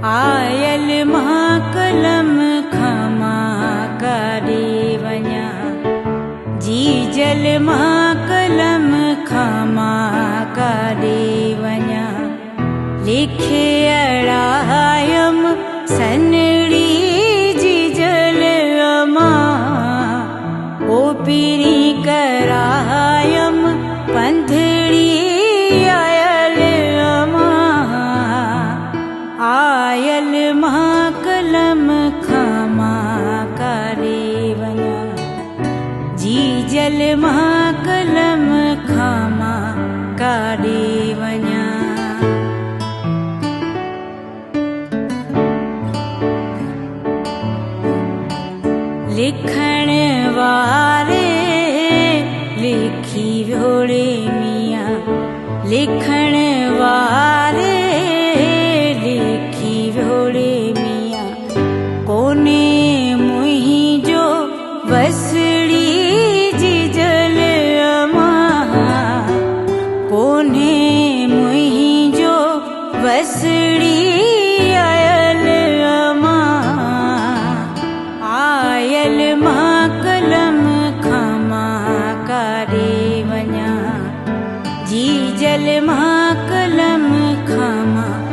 oil मां कलम खमा करे वञा जी जल मां कलम खमा करे वञा लिखे अड़ायम सनड़ी जी जल मां ओ पीरी करायम पंथड़ी आयल मां कलम खमा करे वञा जी जल मां कलम खमा करे वञा लिखण वारे लिखी वियोड़े मियां लिखण वारे लिखी वियोड़े मियां कोने मुंहिंजो वसड़ी जी जल मां कोने मुंहिंजो वसड़ी आयल मां कलम खमा करे वञा जी जल मां कलम खमा